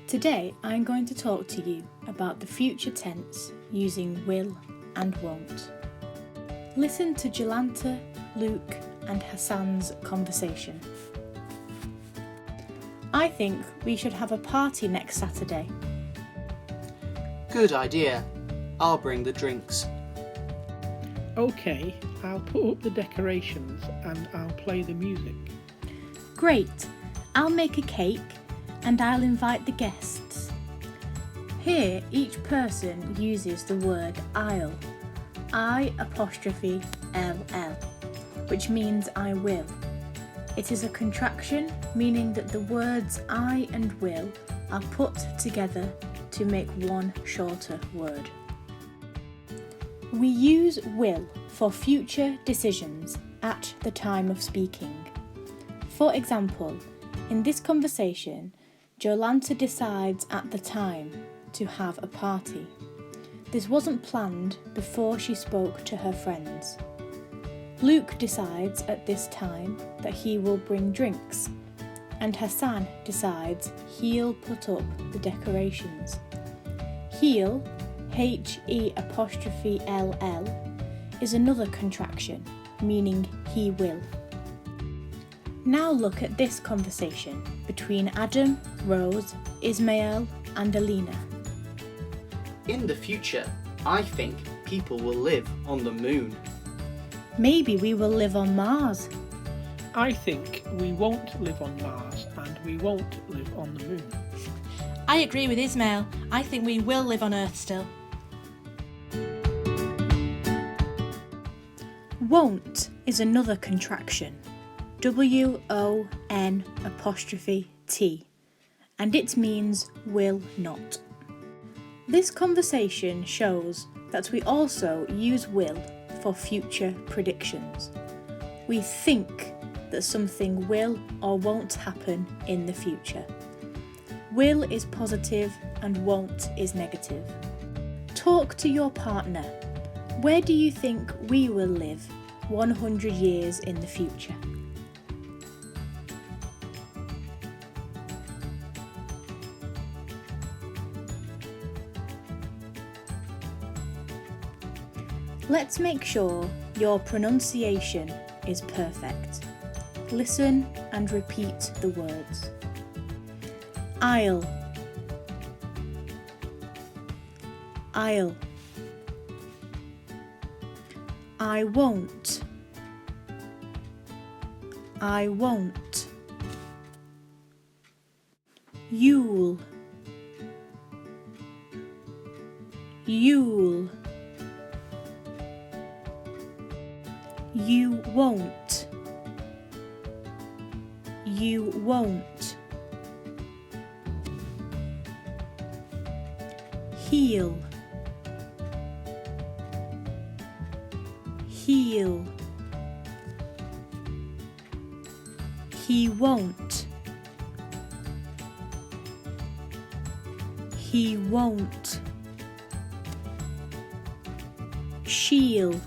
Today I'm going to talk to you about the future tense using will and won't. Listen to Jolanta, Luke and Hassan's conversation. I think we should have a party next Saturday. Good idea. I'll bring the drinks. OK, I'll put up the decorations and I'll play the music. Great, I'll make a cake and I'll invite the guests. Here each person uses the word I'll, I''ll, which means I will. It is a contraction meaning that the words I and will are put together to make one shorter word. We use will for future decisions at the time of speaking. For example, in this conversation, Jolanta decides at the time to have a party. This wasn't planned before she spoke to her friends. Luke decides at this time that he will bring drinks, and Hassan decides he'll put up the decorations. He'll, H''ll, is another contraction, meaning he will. Now look at this conversation between Adam, Rose, Ismail and Alina. In the future, I think people will live on the moon. Maybe we will live on Mars. I think we won't live on Mars and we won't live on the moon. I agree with Ismail. I think we will live on Earth still. Won't is another contraction, WON''T, and it means will not. This conversation shows that we also use will for future predictions. We think that something will or won't happen in the future. Will is positive and won't is negative. Talk to your partner. Where do you think we will live 100 years in the future? Let's make sure your pronunciation is perfect. Listen and repeat the words. I'll, I'll. I won't, I won't. You'll, you'll. You won't, you won't. He'll, he'll. He won't, he won't. She'll,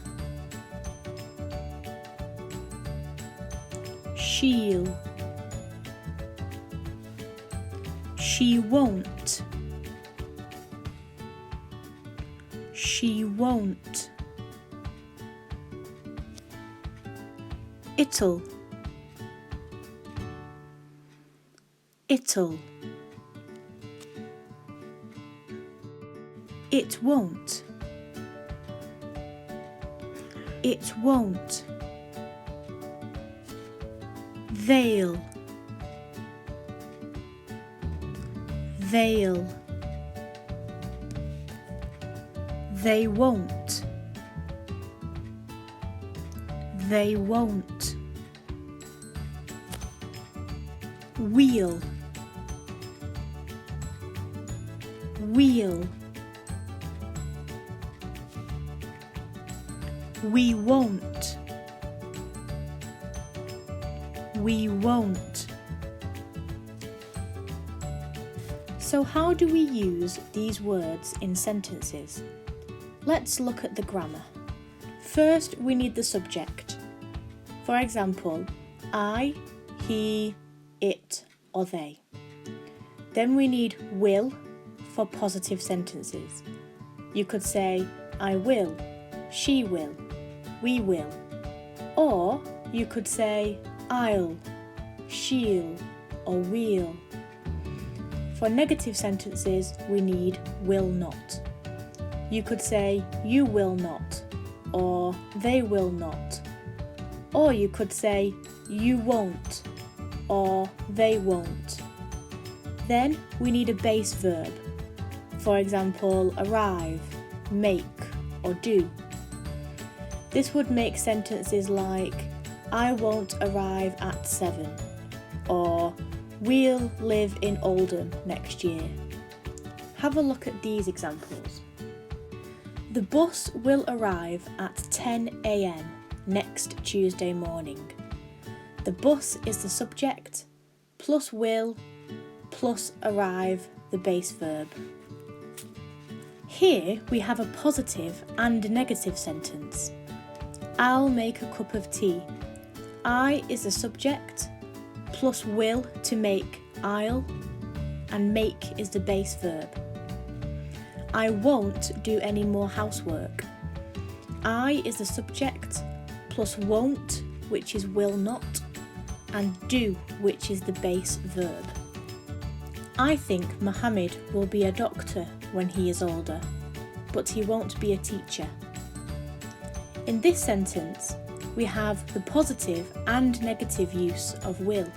she'll. She won't, she won't. It'll, it'll. It won't, it won't. They'll, they'll. They won't, they won't. We'll, we'll. We won't, we won't. So how do we use these words in sentences? Let's look at the grammar. First, we need the subject. For example, I, he, it, or they. Then we need will for positive sentences. You could say, I will, she will, we will. Or you could say, I'll, she'll, or we'll. For negative sentences, we need will not. You could say, you will not, or they will not. Or you could say, you won't, or they won't. Then we need a base verb. For example, arrive, make, or do. This would make sentences like, I won't arrive at 7, or we'll live in Oldham next year. Have a look at these examples. The bus will arrive at 10 a.m. next Tuesday morning. The bus is the subject, plus will, plus arrive, the base verb. Here we have a positive and negative sentence. I'll make a cup of tea. I is the subject, plus will to make, I'll, and make is the base verb. I won't do any more housework. I is the subject, plus won't, which is will not, and do, which is the base verb. I think Mohammed will be a doctor when he is older, but he won't be a teacher. In this sentence, we have the positive and negative use of will.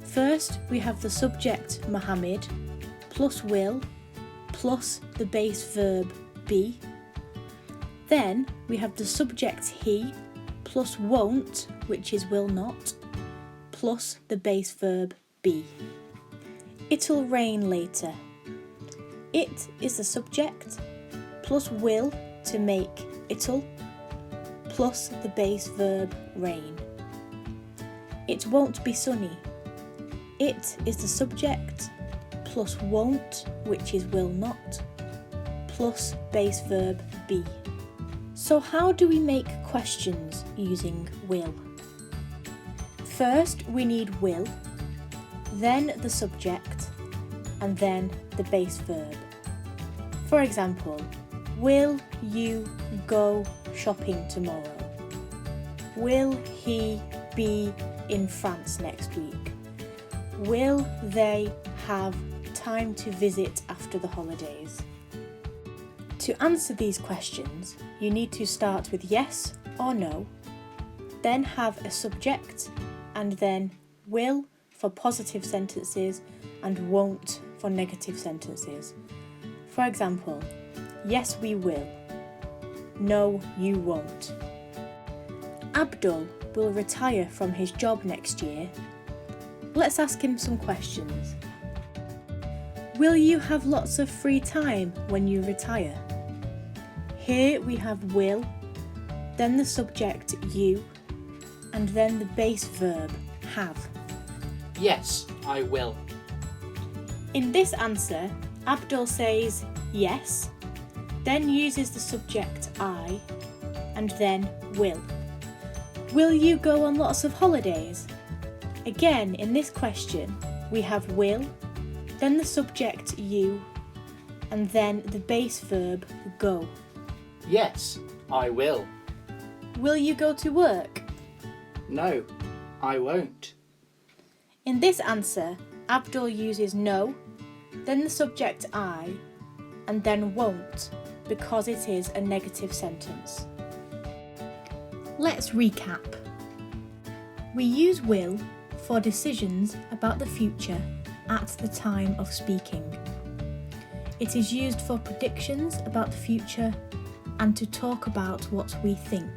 First, we have the subject Mohammed plus will plus the base verb be. Then we have the subject he plus won't, which is will not, plus the base verb be. It'll rain later. It is the subject plus will to make it'll plus the base verb rain. It won't be sunny. It is the subject plus won't, which is will not, plus base verb be. So how do we make questions using will? First we need will, then the subject, and then the base verb. For example, will you go shopping tomorrow? Will he be in France next week? Will they have time to visit after the holidays? To answer these questions, you need to start with yes or no, then have a subject, and then will for positive sentences and won't for negative sentences. For example, yes we will, no you won't. Abdul will retire from his job next year. Let's ask him some questions. Will you have lots of free time when you retire? Here we have will, then the subject you, and then the base verb have. Yes, I will. In this answer, Abdul says yes, then uses the subject I, and then will. Will you go on lots of holidays? Again, in this question, we have will, then the subject you, and then the base verb go. Yes, I will. Will you go to work? No, I won't. In this answer, Abdul uses no, then the subject I, and then won't, because it is a negative sentence. Let's recap. We use will for decisions about the future at the time of speaking. It is used for predictions about the future and to talk about what we think.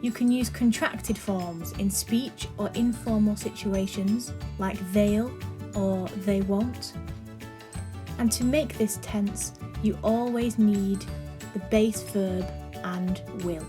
You can use contracted forms in speech or informal situations like they'll or they won't. And to make this tense, you always need the base verb and will.